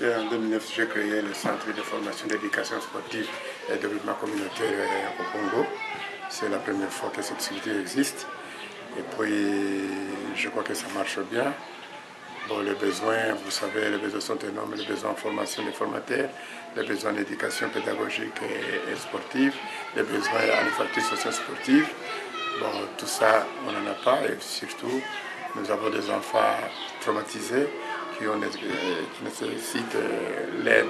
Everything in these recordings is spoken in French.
En 2009, j'ai créé le Centre de formation d'éducation sportive et de développement communautaire au Congo. C'est la première fois que cette activité existe. Et puis, je crois que ça marche bien. Bon, les besoins, vous savez, les besoins sont énormes. Les besoins en formation des formateurs, les besoins d'éducation pédagogique et sportive, les besoins en infrastructure socio-sportive. Bon, tout ça, on n'en a pas. Et surtout, nous avons des enfants traumatisés qui nécessitent l'aide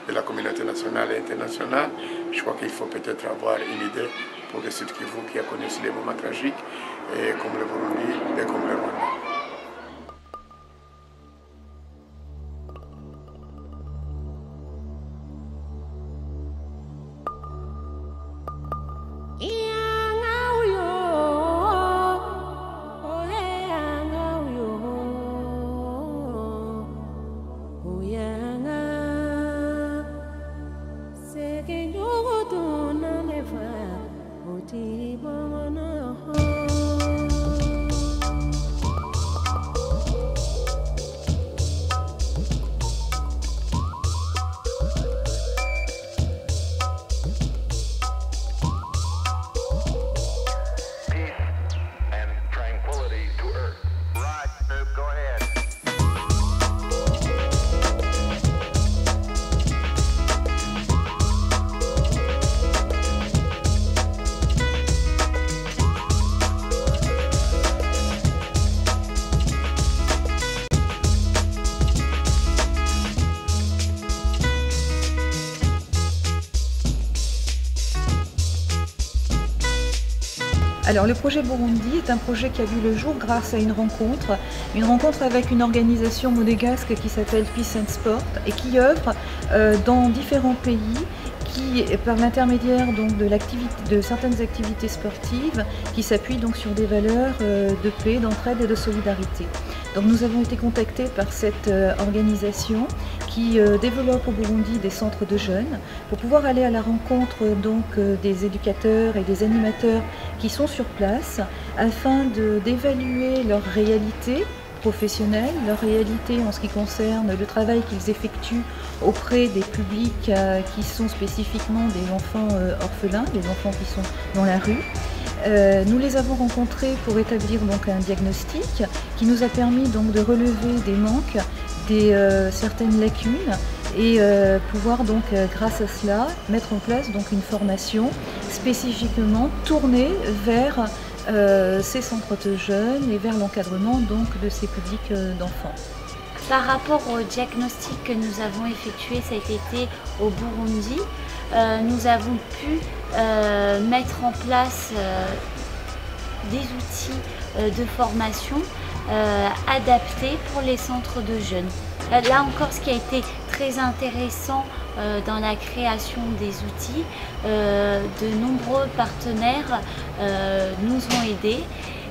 de la communauté nationale et internationale. Je crois qu'il faut peut-être avoir une idée pour le Sud Kivu qui a connu aussi des moments tragiques, et comme le Burundi et comme le Rwanda. Alors le projet Burundi est un projet qui a vu le jour grâce à une rencontre avec une organisation monégasque qui s'appelle Peace and Sport et qui œuvre dans différents pays, qui, par l'intermédiaire donc de certaines activités sportives, qui s'appuient donc sur des valeurs de paix, d'entraide et de solidarité. Donc nous avons été contactés par cette organisation qui développe au Burundi des centres de jeunes pour pouvoir aller à la rencontre donc des éducateurs et des animateurs qui sont sur place afin d'évaluer leur réalité professionnelle, leur réalité en ce qui concerne le travail qu'ils effectuent auprès des publics qui sont spécifiquement des enfants orphelins, des enfants qui sont dans la rue. Nous les avons rencontrés pour établir donc un diagnostic qui nous a permis donc de relever des manques, certaines lacunes et pouvoir donc grâce à cela mettre en place donc une formation spécifiquement tournée vers ces centres de jeunes et vers l'encadrement donc de ces publics d'enfants. Par rapport au diagnostic que nous avons effectué cet été au Burundi, nous avons pu mettre en place des outils de formation adaptés pour les centres de jeunes. Là encore, ce qui a été très intéressant dans la création des outils, de nombreux partenaires nous ont aidés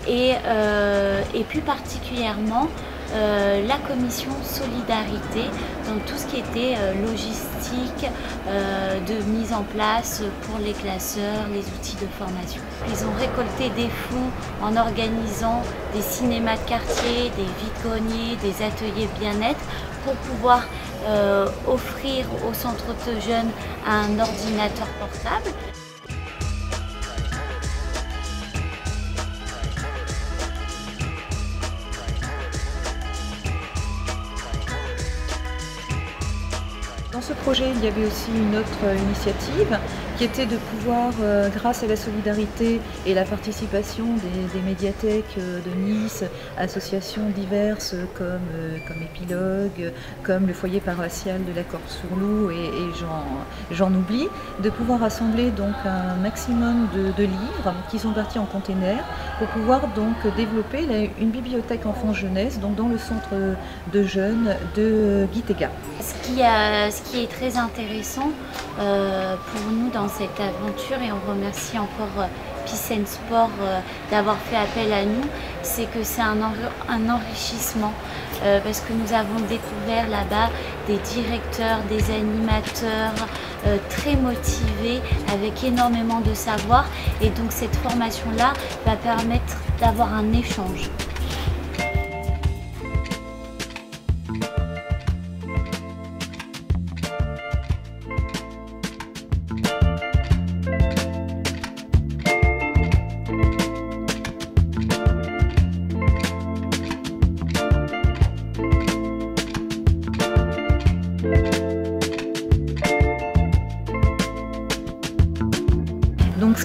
et plus particulièrement la commission solidarité dans tout ce qui était logistique, de mise en place pour les classeurs, les outils de formation. Ils ont récolté des fonds en organisant des cinémas de quartier, des vide-greniers, des ateliers bien-être pour pouvoir offrir aux centres de jeunes un ordinateur portable. Dans ce projet, il y avait aussi une autre initiative qui était de pouvoir, grâce à la solidarité et la participation des médiathèques de Nice, associations diverses comme Épilogue, comme le foyer paroissial de la Corse-sur-Loup et j'en oublie, de pouvoir assembler donc un maximum de livres qui sont partis en container pour pouvoir donc développer une bibliothèque enfants-jeunesse donc dans le centre de jeunes de Gitega. Ce qui est très intéressant pour nous dans cette aventure, et on remercie encore Peace and Sport d'avoir fait appel à nous, c'est que c'est un enrichissement parce que nous avons découvert là-bas des directeurs, des animateurs très motivés avec énormément de savoir, et donc cette formation-là va permettre d'avoir un échange.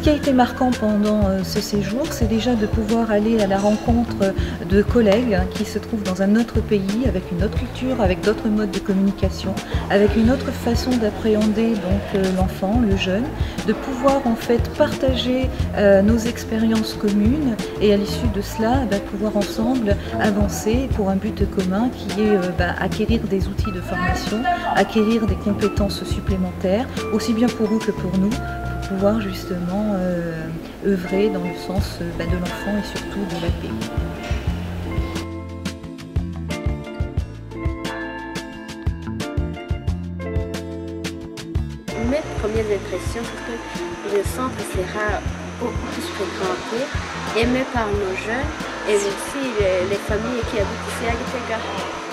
qui a été marquant pendant ce séjour, c'est déjà de pouvoir aller à la rencontre de collègues qui se trouvent dans un autre pays, avec une autre culture, avec d'autres modes de communication, avec une autre façon d'appréhender l'enfant, le jeune, de pouvoir en fait partager nos expériences communes et à l'issue de cela, pouvoir ensemble avancer pour un but commun qui est acquérir des outils de formation, acquérir des compétences supplémentaires, aussi bien pour eux que pour nous, pour pouvoir justement œuvrer dans le sens de l'enfant et surtout de la paix. Mes premières impressions, c'est que le centre sera beaucoup plus fréquenté, aimé par nos jeunes et aussi les familles qui habitent ici à Gitega.